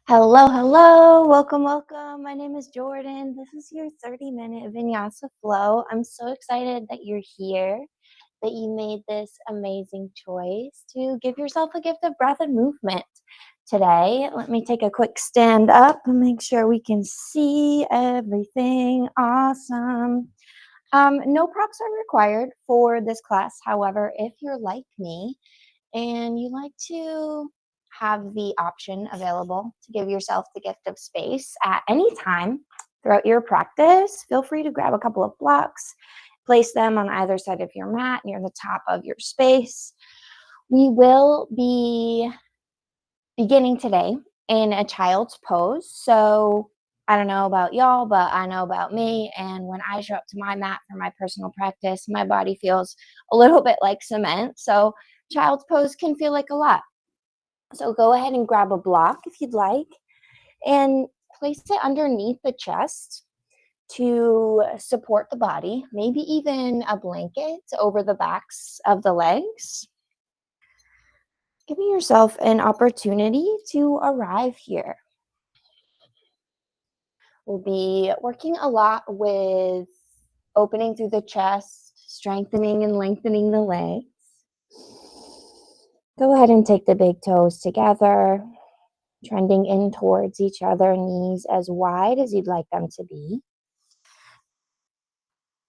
Hello, hello. Welcome, welcome. My name is Jordan. This is your 30-minute Vinyasa flow. I'm so excited that you're here, that you made this amazing choice to give yourself a gift of breath and movement today. Let me take a quick stand up and make sure we can see everything. Awesome. No props are required for this class. However, if you're like me, and you like to have the option available to give yourself the gift of space at any time throughout your practice, feel free to grab a couple of blocks, place them on either side of your mat near the top of your space. We will be beginning today in a child's pose. So I don't know about y'all, but I know about me. And when I show up to my mat for my personal practice, my body feels a little bit like cement. So child's pose can feel like a lot. So go ahead and grab a block if you'd like and place it underneath the chest to support the body, maybe even a blanket over the backs of the legs. Giving yourself an opportunity to arrive here. We'll be working a lot with opening through the chest, strengthening and lengthening the legs. Go ahead and take the big toes together, trending in towards each other, knees as wide as you'd like them to be.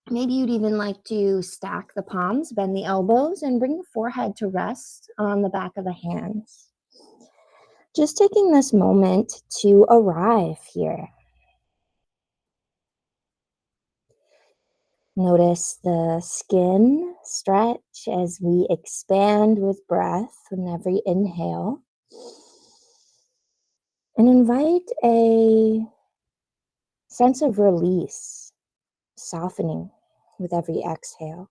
Maybe you'd even like to stack the palms, bend the elbows, and bring the forehead to rest on the back of the hands. Just taking this moment to arrive here. Notice the skin stretch as we expand with breath in every inhale. And invite a sense of release, softening with every exhale.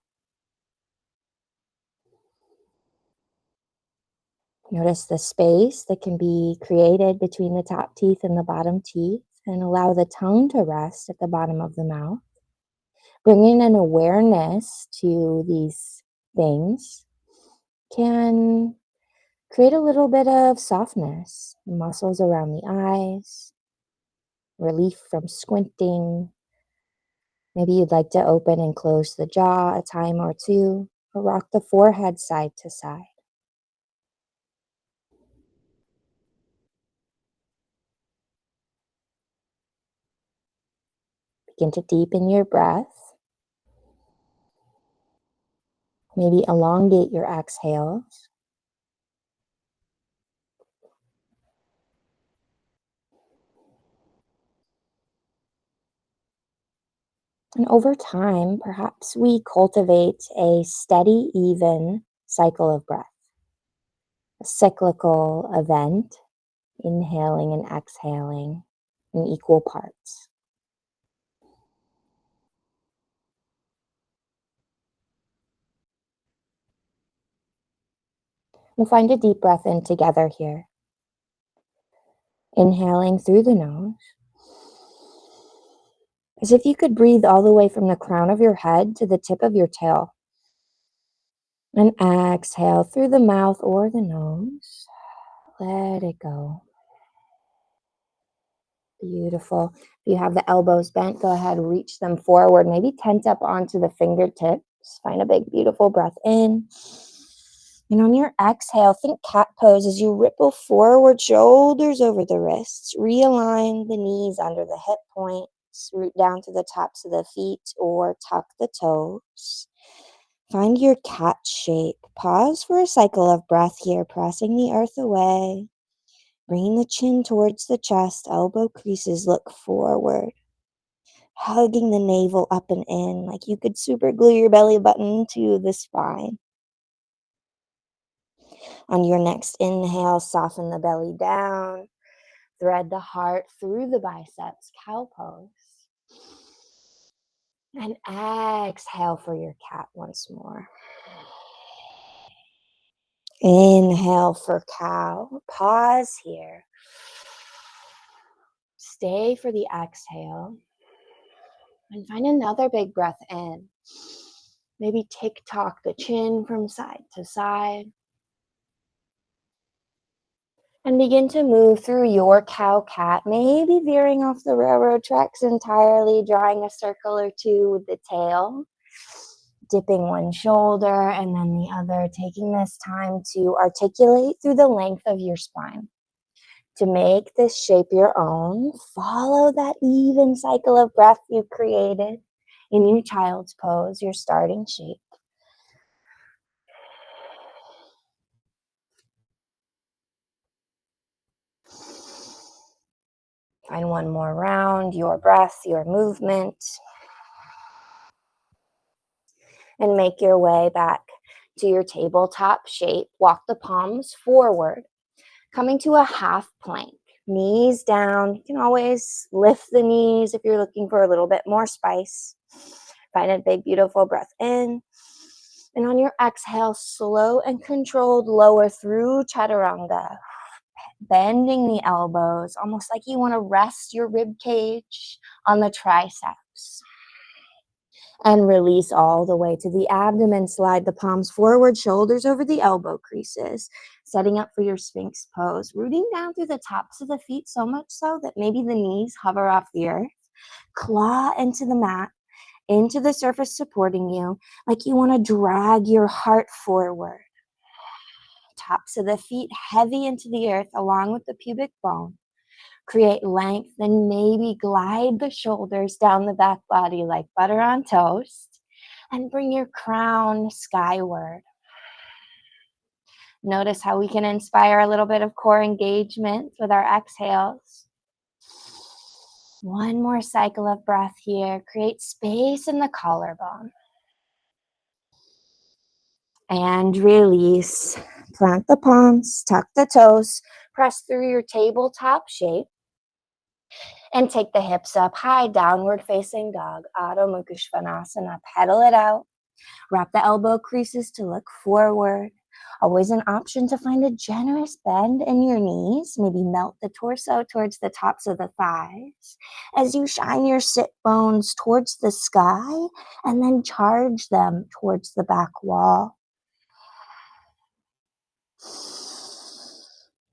Notice the space that can be created between the top teeth and the bottom teeth, and allow the tongue to rest at the bottom of the mouth. Bringing an awareness to these things can create a little bit of softness, muscles around the eyes, relief from squinting. Maybe you'd like to open and close the jaw a time or two, or rock the forehead side to side. Begin to deepen your breath. Maybe elongate your exhales. And over time, perhaps we cultivate a steady, even cycle of breath, a cyclical event, inhaling and exhaling in equal parts. We'll find a deep breath in together here. Inhaling through the nose, as if you could breathe all the way from the crown of your head to the tip of your tail. And exhale through the mouth or the nose. Let it go. Beautiful. If you have the elbows bent, go ahead, reach them forward. Maybe tent up onto the fingertips. Find a big, beautiful breath in. And on your exhale, think cat pose as you ripple forward, shoulders over the wrists. Realign the knees under the hip points. Root down to the tops of the feet or tuck the toes. Find your cat shape. Pause for a cycle of breath here, pressing the earth away. Bringing the chin towards the chest, elbow creases look forward. Hugging the navel up and in, like you could super glue your belly button to the spine. On your next inhale, soften the belly down. Thread the heart through the biceps, cow pose. And exhale for your cat once more. Inhale for cow. Pause here. Stay for the exhale. And find another big breath in. Maybe tick-tock the chin from side to side. And begin to move through your cow-cat, maybe veering off the railroad tracks entirely, drawing a circle or two with the tail, dipping one shoulder and then the other, taking this time to articulate through the length of your spine. To make this shape your own, follow that even cycle of breath you created in your child's pose, your starting shape. Find one more round, your breath, your movement. And make your way back to your tabletop shape. Walk the palms forward, coming to a half plank. Knees down. You can always lift the knees if you're looking for a little bit more spice. Find a big, beautiful breath in. And on your exhale, slow and controlled, lower through chaturanga. Bending the elbows, almost like you want to rest your rib cage on the triceps. And release all the way to the abdomen. Slide the palms forward, shoulders over the elbow creases. Setting up for your Sphinx pose. Rooting down through the tops of the feet, so much so that maybe the knees hover off the earth. Claw into the mat, into the surface supporting you, like you want to drag your heart forward. Tops of the feet heavy into the earth along with the pubic bone. Create length, then maybe glide the shoulders down the back body like butter on toast, and bring your crown skyward. Notice how we can inspire a little bit of core engagement with our exhales. One more cycle of breath here. Create space in the collarbone. And release. Plant the palms, tuck the toes, press through your tabletop shape. And take the hips up high, downward facing dog, Adho Mukha Svanasana. Pedal it out. Wrap the elbow creases to look forward. Always an option to find a generous bend in your knees. Maybe melt the torso towards the tops of the thighs. As you shine your sit bones towards the sky and then charge them towards the back wall.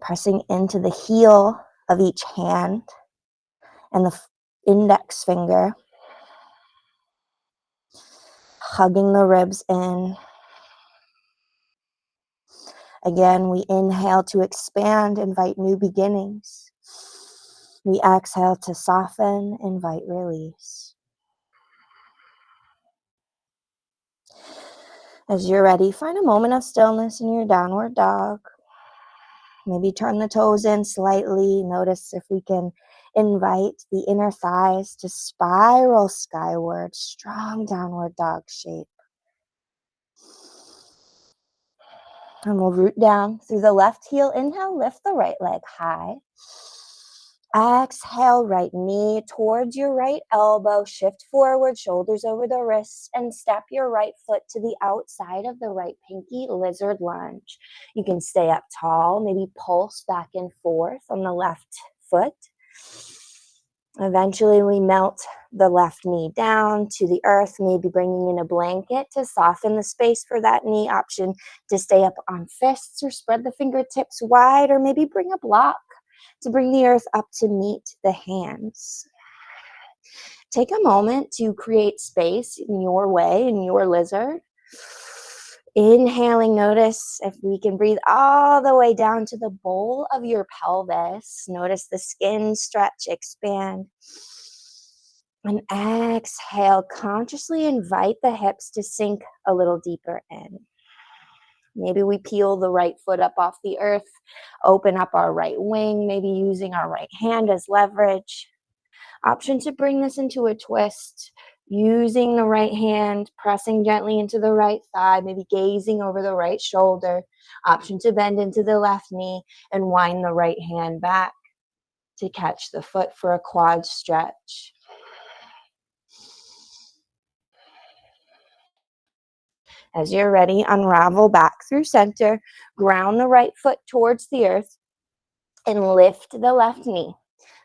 Pressing into the heel of each hand and the index finger. Hugging the ribs in. Again, we inhale to expand, invite new beginnings. We exhale to soften, invite release. As you're ready, find a moment of stillness in your downward dog. Maybe turn the toes in slightly. Notice if we can invite the inner thighs to spiral skyward. Strong downward dog shape. And we'll root down through the left heel. Inhale, lift the right leg high. Exhale, right knee towards your right elbow. Shift forward, shoulders over the wrists, and step your right foot to the outside of the right pinky, lizard lunge. You can stay up tall, maybe pulse back and forth on the left foot. Eventually, we melt the left knee down to the earth, maybe bringing in a blanket to soften the space for that knee. Option to stay up on fists or spread the fingertips wide, or maybe bring a block to bring the earth up to meet the hands. Take a moment to create space in your way, in your lizard. Inhaling, notice if we can breathe all the way down to the bowl of your pelvis. Notice the skin stretch, expand. And exhale, consciously invite the hips to sink a little deeper in. Maybe we peel the right foot up off the earth, open up our right wing, maybe using our right hand as leverage. Option to bring this into a twist, using the right hand, pressing gently into the right thigh, maybe gazing over the right shoulder. Option to bend into the left knee and wind the right hand back to catch the foot for a quad stretch. As you're ready, unravel back through center, ground the right foot towards the earth, and lift the left knee.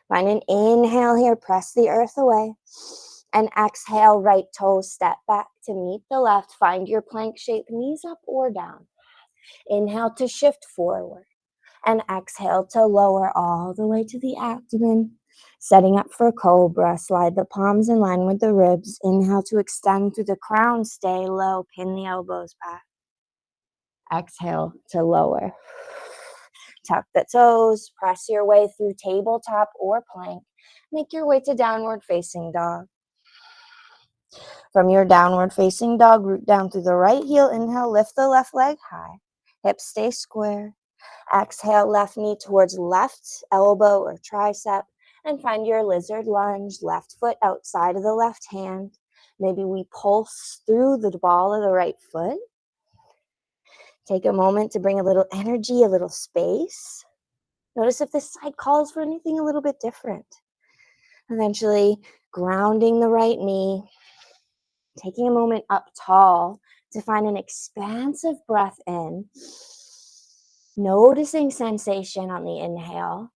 Find an inhale here, press the earth away, and exhale, right toes step back to meet the left. Find your plank shape, knees up or down. Inhale to shift forward. And exhale to lower all the way to the abdomen. Setting up for cobra, slide the palms in line with the ribs. Inhale to extend through the crown, stay low, pin the elbows back. Exhale to lower. Tuck the toes, press your way through tabletop or plank. Make your way to downward facing dog. From your downward facing dog, root down through the right heel. Inhale, lift the left leg high. Hips stay square. Exhale, left knee towards left elbow or tricep. And find your lizard lunge, left foot outside of the left hand. Maybe we pulse through the ball of the right foot. Take a moment to bring a little energy, a little space. Notice if this side calls for anything a little bit different. Eventually, grounding the right knee, taking a moment up tall to find an expansive breath in, noticing sensation on the inhale,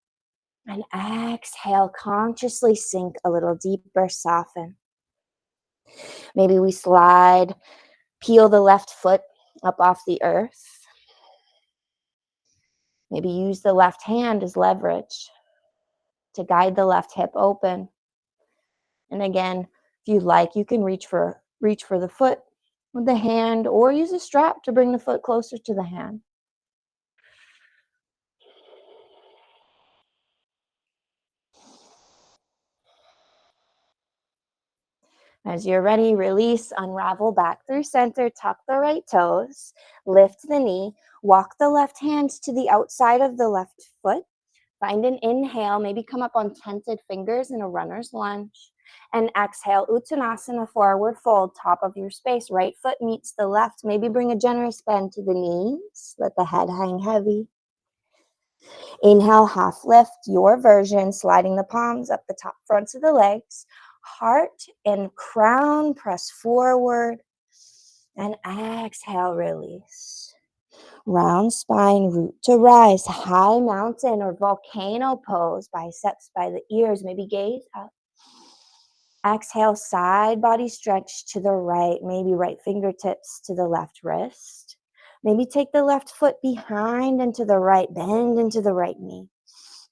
and exhale, consciously sink a little deeper, soften. Maybe we slide, peel the left foot up off the earth. Maybe use the left hand as leverage to guide the left hip open. And again, if you'd like, you can reach for the foot with the hand or use a strap to bring the foot closer to the hand. As you're ready, release, unravel back through center, tuck the right toes, lift the knee, walk the left hand to the outside of the left foot. Find an inhale, maybe come up on tented fingers in a runner's lunge. And exhale, Uttanasana, forward fold, top of your space. Right foot meets the left. Maybe bring a generous bend to the knees. Let the head hang heavy. Inhale, half lift, your version, sliding the palms up the top fronts of the legs. Heart and crown press forward. And exhale, release. Round spine, root to rise, high mountain or volcano pose, biceps by the ears, maybe gaze up. Exhale, side body stretch to the right, maybe right fingertips to the left wrist. Maybe take the left foot behind and to the right, bend into the right knee.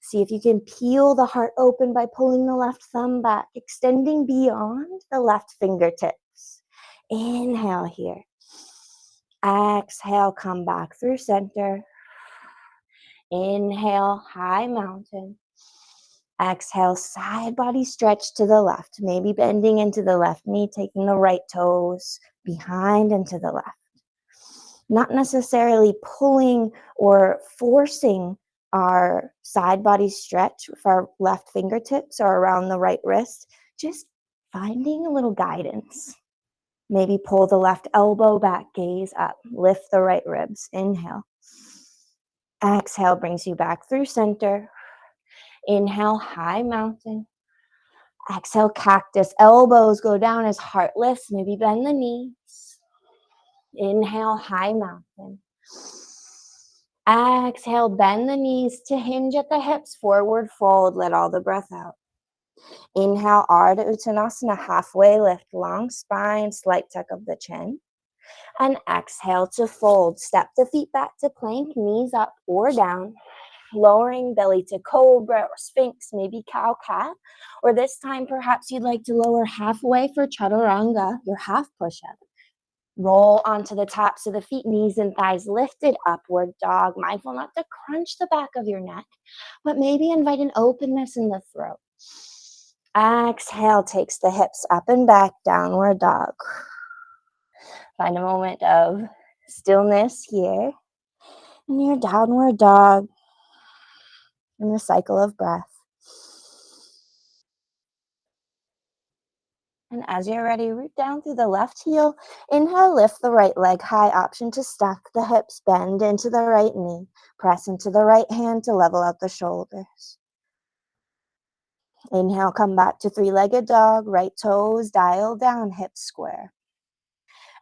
See if you can peel the heart open by pulling the left thumb back, extending beyond the left fingertips. Inhale here. Exhale, come back through center. Inhale, high mountain. Exhale, side body stretch to the left, maybe bending into the left knee, taking the right toes behind and to the left. Not necessarily pulling or forcing our side body stretch with our left fingertips or around the right wrist, just finding a little guidance. Maybe pull the left elbow back, gaze up, lift the right ribs, inhale. Exhale brings you back through center. Inhale, high mountain. Exhale, cactus. Elbows go down as heart lifts. Maybe bend the knees. Inhale, high mountain. Exhale, bend the knees to hinge at the hips. Forward fold. Let all the breath out. Inhale, Ardha Uttanasana, halfway lift. Long spine, slight tuck of the chin. And exhale to fold. Step the feet back to plank, knees up or down. Lowering belly to cobra or sphinx, maybe cow cat. Or this time, perhaps you'd like to lower halfway for chaturanga, your half push-up. Roll onto the tops of the feet, knees and thighs lifted, upward dog. Mindful not to crunch the back of your neck, but maybe invite an openness in the throat. Exhale takes the hips up and back, downward dog. Find a moment of stillness here in your downward dog. In the cycle of breath. And as you're ready, root down through the left heel. Inhale, lift the right leg high. Option to stack the hips, bend into the right knee. Press into the right hand to level out the shoulders. Inhale, come back to three-legged dog. Right toes dial down, hips square.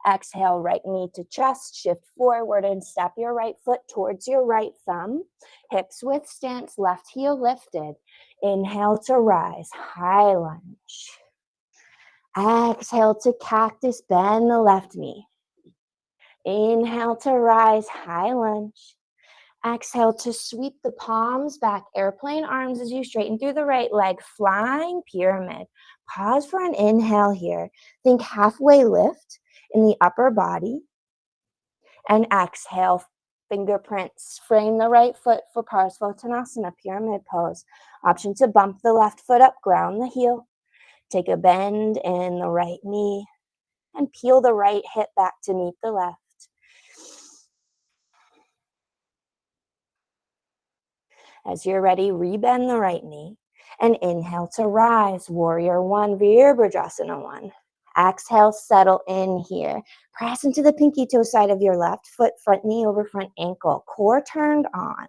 Exhale, right knee to chest, shift forward and step your right foot towards your right thumb. Hips width stance, left heel lifted. Inhale to rise, high lunge. Exhale to cactus, bend the left knee. Inhale to rise, high lunge. Exhale to sweep the palms back, airplane arms as you straighten through the right leg, flying pyramid. Pause for an inhale here. Think halfway lift in the upper body. And exhale, fingerprints. Frame the right foot for Parsvottanasana, pyramid pose. Option to bump the left foot up, ground the heel. Take a bend in the right knee and peel the right hip back to meet the left. As you're ready, rebend the right knee and inhale to rise, warrior one, Virabhadrasana one. Exhale, settle in here. Press into the pinky toe side of your left foot, front knee over front ankle, core turned on.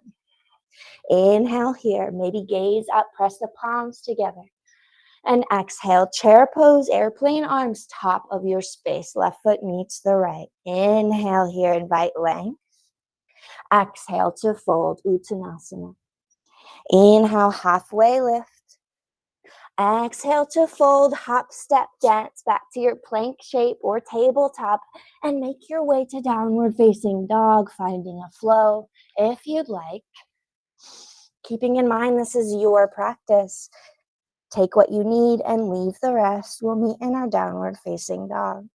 Inhale here, maybe gaze up, press the palms together. And exhale, chair pose, airplane arms, top of your space, left foot meets the right. Inhale here, invite length. Exhale to fold, Uttanasana. Inhale, halfway lift. Exhale to fold, hop, step, dance back to your plank shape or tabletop and make your way to downward facing dog, finding a flow if you'd like. Keeping in mind this is your practice. Take what you need and leave the rest. We'll meet in our downward facing dog.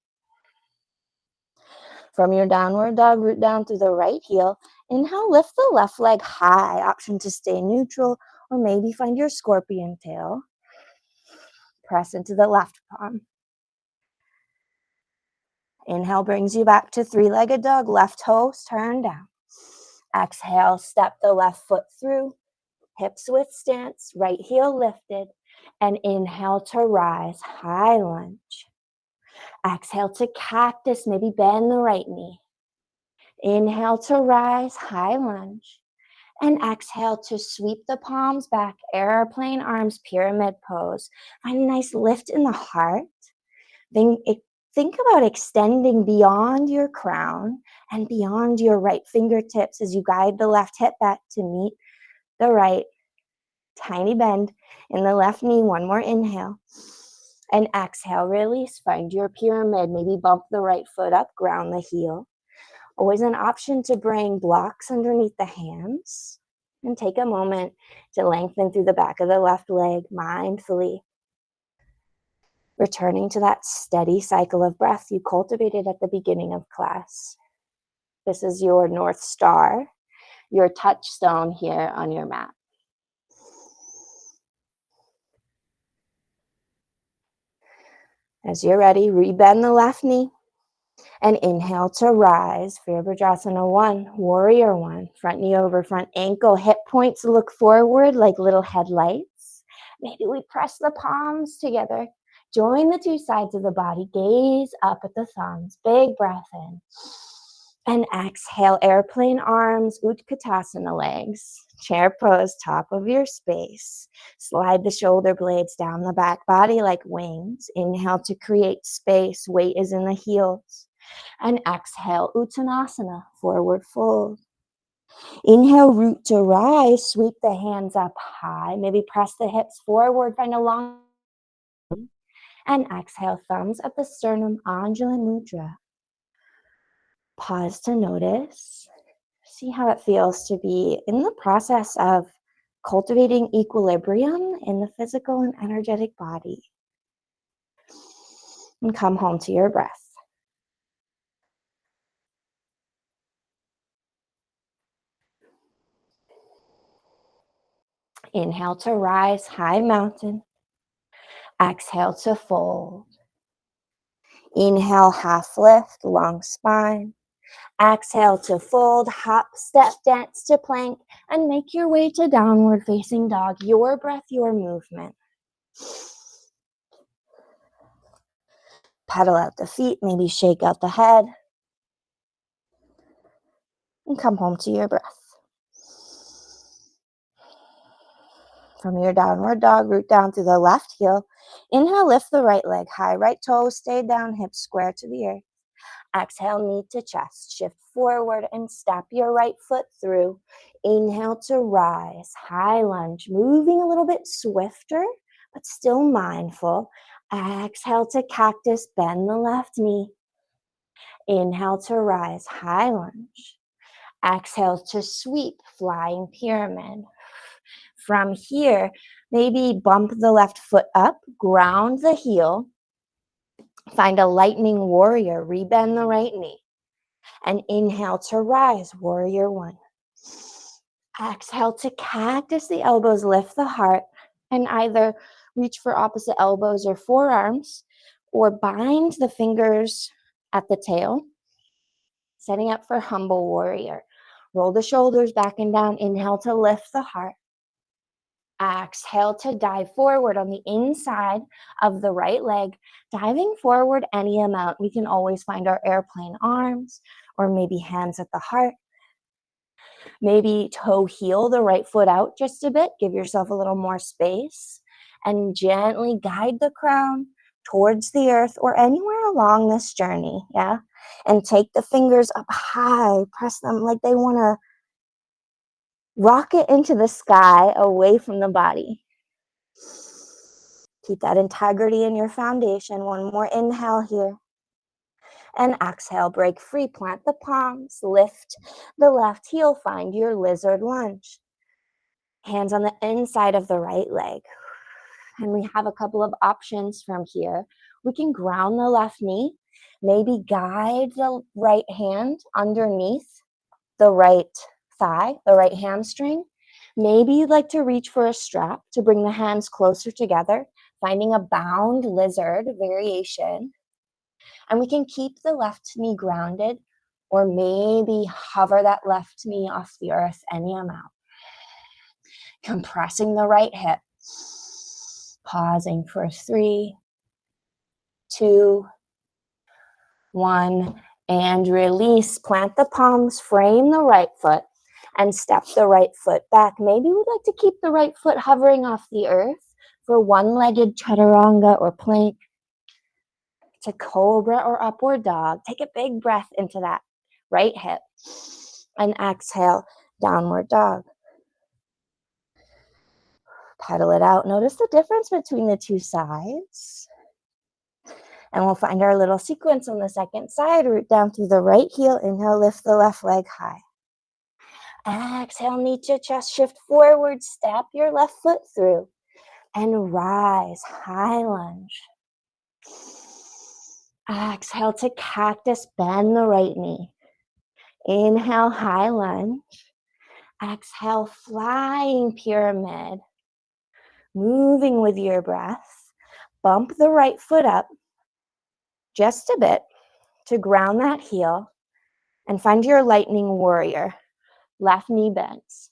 From your downward dog, root down through the right heel. Inhale, lift the left leg high. Option to stay neutral or maybe find your scorpion tail. Press into the left palm. Inhale brings you back to three-legged dog, left toes turned down. Exhale, step the left foot through, hips width stance, right heel lifted, and inhale to rise, high lunge. Exhale to cactus, maybe bend the right knee. Inhale to rise, high lunge. And exhale to sweep the palms back, airplane arms, pyramid pose. Find a nice lift in the heart. Think about extending beyond your crown and beyond your right fingertips as you guide the left hip back to meet the right. Tiny bend in the left knee. One more inhale. And exhale, release. Find your pyramid. Maybe bump the right foot up, ground the heel. Always an option to bring blocks underneath the hands. And take a moment to lengthen through the back of the left leg mindfully. Returning to that steady cycle of breath you cultivated at the beginning of class. This is your North Star, your touchstone here on your mat. As you're ready, rebend the left knee and inhale to rise. Virabhadrasana 1, warrior 1. Front knee over front ankle, hip points look forward like little headlights. Maybe we press the palms together. Join the two sides of the body. Gaze up at the thumbs. Big breath in. And exhale, airplane arms, Utkatasana legs. Chair pose, top of your space. Slide the shoulder blades down the back body like wings. Inhale to create space. Weight is in the heels. And exhale, Uttanasana, forward fold. Inhale, root to rise. Sweep the hands up high. Maybe press the hips forward. Find a long. And exhale, thumbs at the sternum, Anjali Mudra. Pause to notice. See how it feels to be in the process of cultivating equilibrium in the physical and energetic body. And come home to your breath. Inhale to rise, high mountain. Exhale to fold. Inhale, half lift, long spine. Exhale to fold, hop, step, dance to plank, and make your way to downward facing dog. Your breath, your movement. Pedal out the feet, maybe shake out the head. And come home to your breath. From your downward dog, root down through the left heel. Inhale, lift the right leg high. Right toes stay down, hips square to the earth. Exhale, knee to chest. Shift forward and step your right foot through. Inhale to rise. High lunge. Moving a little bit swifter, but still mindful. Exhale to cactus. Bend the left knee. Inhale to rise. High lunge. Exhale to sweep, flying pyramid. From here, maybe bump the left foot up, ground the heel, find a lightning warrior, rebend the right knee, and inhale to rise, warrior one. Exhale to cactus, the elbows lift the heart, and either reach for opposite elbows or forearms, or bind the fingers at the tail, setting up for humble warrior. Roll the shoulders back and down, inhale to lift the heart. Exhale to dive forward on the inside of the right leg, diving forward any amount. We can always find our airplane arms or maybe hands at the heart. Maybe toe heel the right foot out just a bit. Give yourself a little more space and gently guide the crown towards the earth or anywhere along this journey. Yeah. And take the fingers up high, press them like they want to rocket into the sky away from the body. Keep that integrity in your foundation. One more inhale here. And exhale, break free, plant the palms, lift the left heel, find your lizard lunge. Hands on the inside of the right leg. And we have a couple of options from here. We can ground the left knee, maybe guide the right hand underneath the right thigh, the right hamstring. Maybe you'd like to reach for a strap to bring the hands closer together, finding a bound lizard variation. And we can keep the left knee grounded or maybe hover that left knee off the earth any amount. Compressing the right hip. Pausing for 3, 2, 1, and release. Plant the palms, frame the right foot, and step the right foot back. Maybe we'd like to keep the right foot hovering off the earth for one-legged chaturanga or plank, to cobra or upward dog. Take a big breath into that right hip and exhale, downward dog. Pedal it out. Notice the difference between the two sides. And we'll find our little sequence on the second side. Root down through the right heel. Inhale, lift the left leg high. Exhale, knee to chest, shift forward, step your left foot through, and rise, high lunge. Exhale to cactus, bend the right knee. Inhale, high lunge. Exhale, flying pyramid. Moving with your breath. Bump the right foot up just a bit to ground that heel and find your lightning warrior. Left knee bends.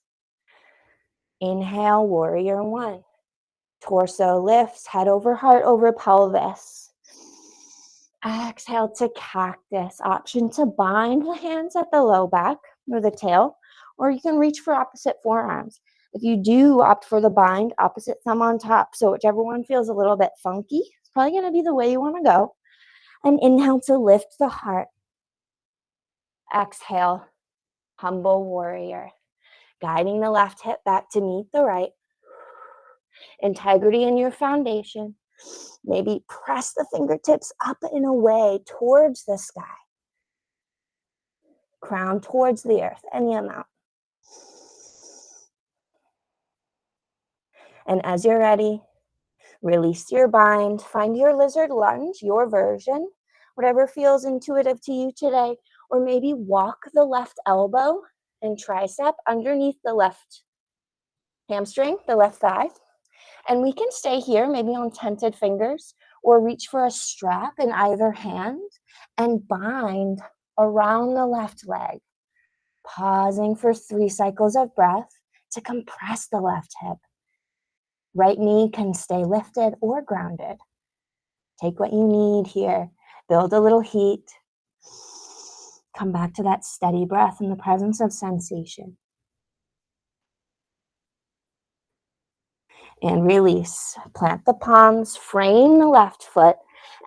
Inhale, warrior one. Torso lifts, head over heart over pelvis. Exhale to cactus. Option to bind the hands at the low back or the tail, or you can reach for opposite forearms. If you do opt for the bind, opposite thumb on top, so whichever one feels a little bit funky, it's probably going to be the way you want to go. And inhale to lift the heart. Exhale, humble warrior. Guiding the left hip back to meet the right. Integrity in your foundation. Maybe press the fingertips up and away towards the sky. Crown towards the earth, any amount. And as you're ready, release your bind. Find your lizard lunge, your version, whatever feels intuitive to you today. Or maybe walk the left elbow and tricep underneath the left hamstring, the left thigh. And we can stay here, maybe on tented fingers, or reach for a strap in either hand and bind around the left leg. Pausing for 3 cycles of breath to compress the left hip. Right knee can stay lifted or grounded. Take what you need here. Build a little heat. Come back to that steady breath in the presence of sensation. And release. Plant the palms, frame the left foot,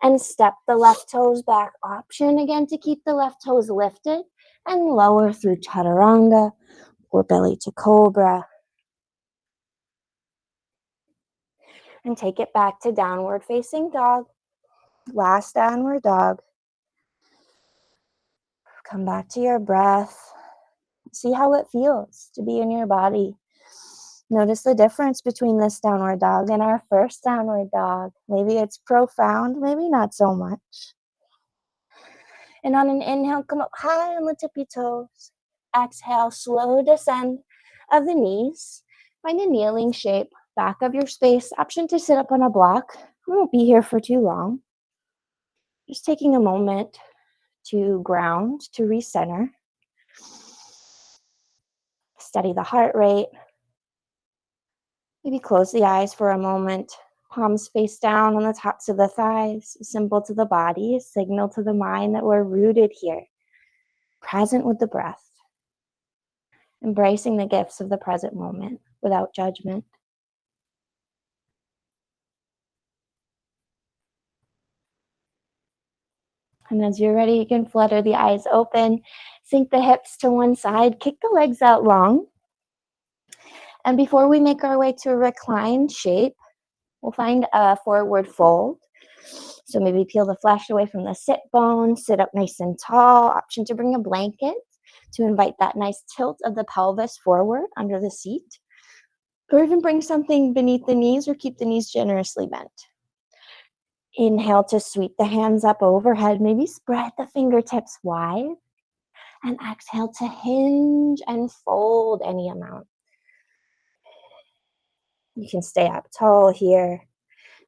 and step the left toes back. Option again to keep the left toes lifted and lower through chaturanga or belly to cobra. And take it back to downward facing dog. Last downward dog. Come back to your breath. See how it feels to be in your body. Notice the difference between this downward dog and our first downward dog. Maybe it's profound, maybe not so much. And on an inhale, come up high on the tippy toes. Exhale, slow descend of the knees. Find a kneeling shape, back of your space. Option to sit up on a block. We won't be here for too long. Just taking a moment to ground, to recenter. Steady the heart rate. Maybe close the eyes for a moment. Palms face down on the tops of the thighs. A symbol to the body, a signal to the mind that we're rooted here. Present with the breath. Embracing the gifts of the present moment without judgment. And as you're ready, you can flutter the eyes open, sink the hips to one side, kick the legs out long. And before we make our way to a reclined shape, we'll find a forward fold. So maybe peel the flesh away from the sit bone, sit up nice and tall. Option to bring a blanket to invite that nice tilt of the pelvis forward under the seat. Or even bring something beneath the knees or keep the knees generously bent. Inhale to sweep the hands up overhead. Maybe spread the fingertips wide. And exhale to hinge and fold any amount. You can stay up tall here.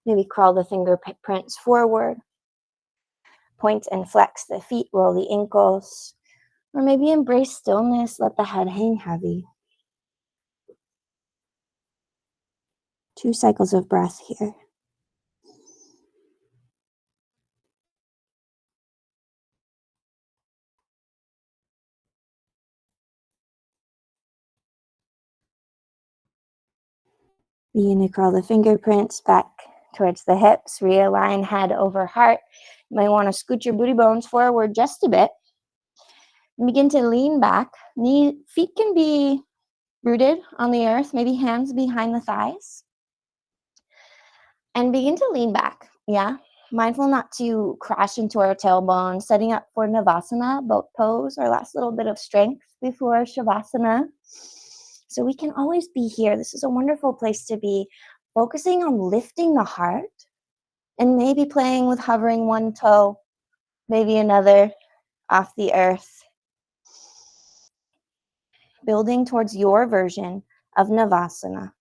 Maybe crawl the fingerprints forward. Point and flex the feet, roll the ankles. Or maybe embrace stillness, let the head hang heavy. 2 cycles of breath here. Begin to crawl the fingerprints back towards the hips. Realign head over heart. You might want to scoot your booty bones forward just a bit. And begin to lean back. Feet can be rooted on the earth, maybe hands behind the thighs. And begin to lean back, yeah? Mindful not to crash into our tailbone, setting up for Navasana, boat pose, our last little bit of strength before Shavasana. So we can always be here. This is a wonderful place to be, focusing on lifting the heart and maybe playing with hovering one toe, maybe another off the earth. Building towards your version of Navasana,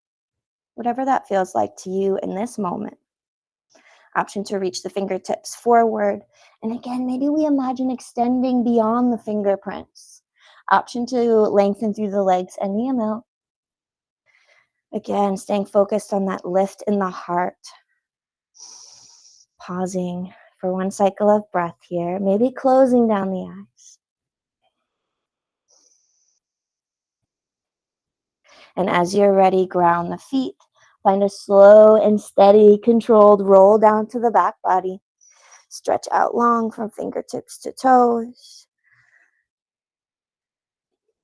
whatever that feels like to you in this moment. Option to reach the fingertips forward. And again, maybe we imagine extending beyond the fingerprints. Option to lengthen through the legs any amount. Again, staying focused on that lift in the heart. Pausing for one cycle of breath here. Maybe closing down the eyes. And as you're ready, ground the feet. Find a slow and steady, controlled roll down to the back body. Stretch out long from fingertips to toes.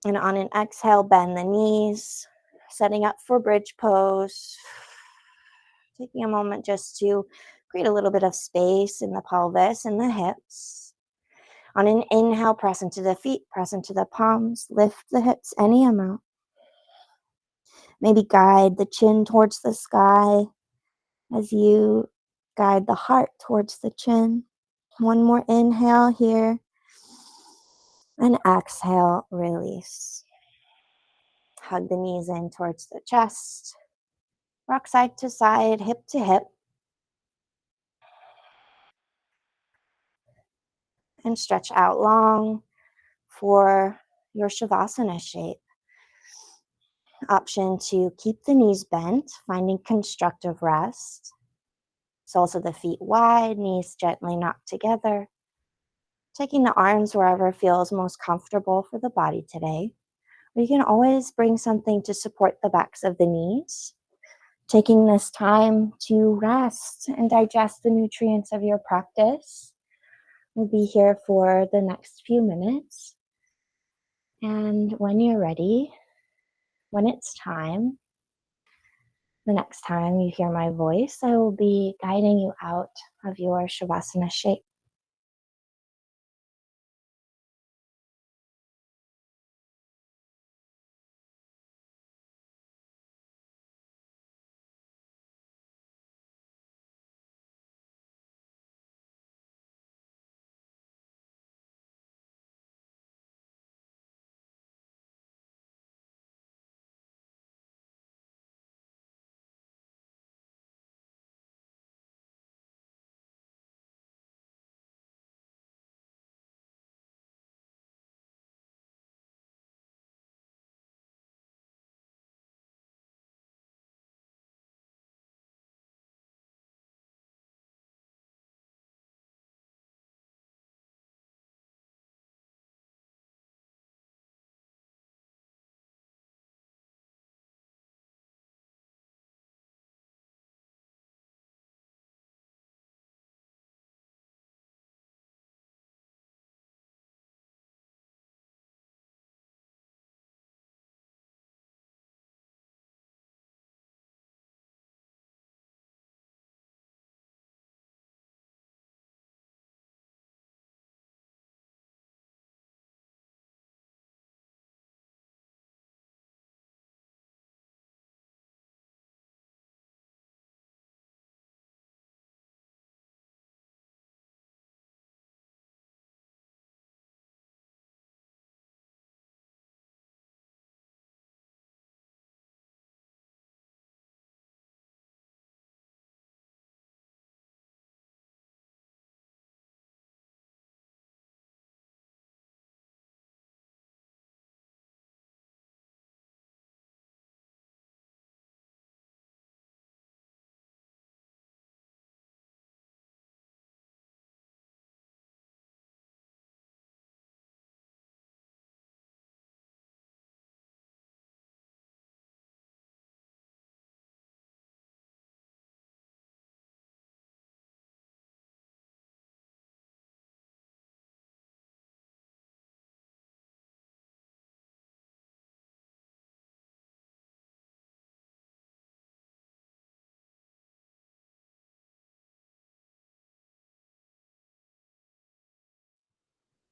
And on an exhale, bend the knees, setting up for bridge pose. Taking a moment just to create a little bit of space in the pelvis and the hips. On an inhale, press into the feet, press into the palms, lift the hips any amount. Maybe guide the chin towards the sky as you guide the heart towards the chin. One more inhale here. And exhale, release. Hug the knees in towards the chest. Rock side to side, hip to hip. And stretch out long for your Shavasana shape. Option to keep the knees bent, finding constructive rest. Soles of the feet wide, knees gently knocked together. Taking the arms wherever feels most comfortable for the body today. Or you can always bring something to support the backs of the knees. Taking this time to rest and digest the nutrients of your practice. We'll be here for the next few minutes. And when you're ready, when it's time, the next time you hear my voice, I will be guiding you out of your Shavasana shape.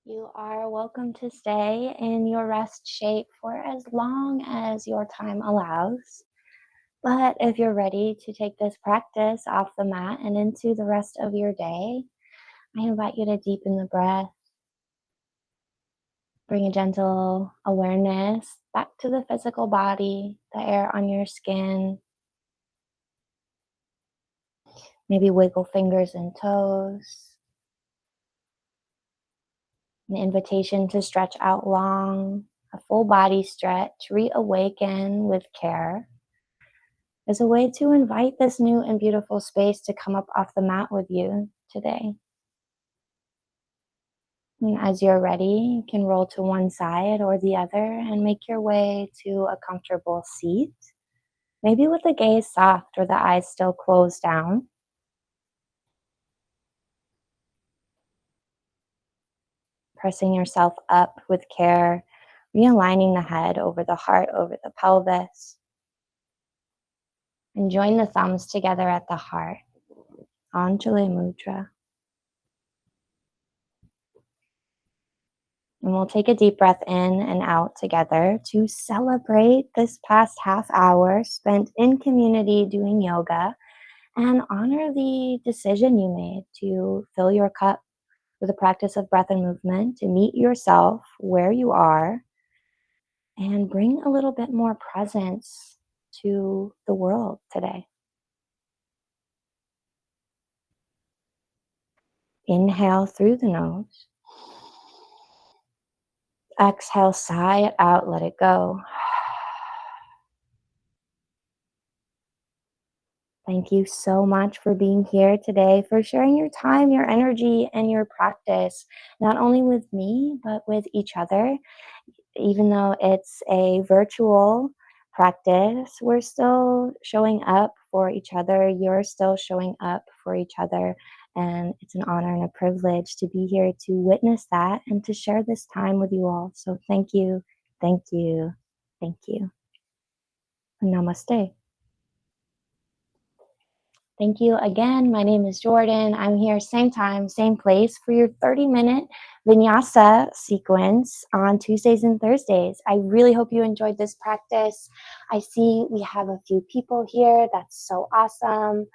You are welcome to stay in your rest shape for as long as your time allows. But if you're ready to take this practice off the mat and into the rest of your day, I invite you to deepen the breath, bring a gentle awareness back to the physical body, the air on your skin. Maybe wiggle fingers and toes. An invitation to stretch out long, a full body stretch, reawaken with care, as a way to invite this new and beautiful space to come up off the mat with you today. And as you're ready, you can roll to one side or the other and make your way to a comfortable seat, maybe with the gaze soft or the eyes still closed down. Pressing yourself up with care, realigning the head over the heart, over the pelvis, and join the thumbs together at the heart. Anjali Mudra. And we'll take a deep breath in and out together to celebrate this past half hour spent in community doing yoga and honor the decision you made to fill your cup with the practice of breath and movement, to meet yourself where you are and bring a little bit more presence to the world today. Inhale through the nose. Exhale, sigh it out, let it go. Thank you so much for being here today, for sharing your time, your energy, and your practice, not only with me, but with each other. Even though it's a virtual practice, we're still showing up for each other. You're still showing up for each other. And it's an honor and a privilege to be here to witness that and to share this time with you all. So thank you, thank you, thank you. Namaste. Thank you again. My name is Jordan. I'm here same time, same place for your 30-minute Vinyasa sequence on Tuesdays and Thursdays. I really hope you enjoyed this practice. I see we have a few people here. That's so awesome.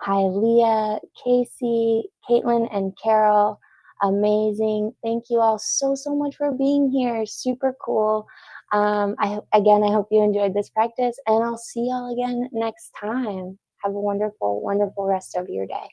Hi, Leah, Casey, Caitlin, and Carol. Amazing. Thank you all so much for being here. Super cool. I hope you enjoyed this practice, and I'll see y'all again next time. Have a wonderful rest of your day.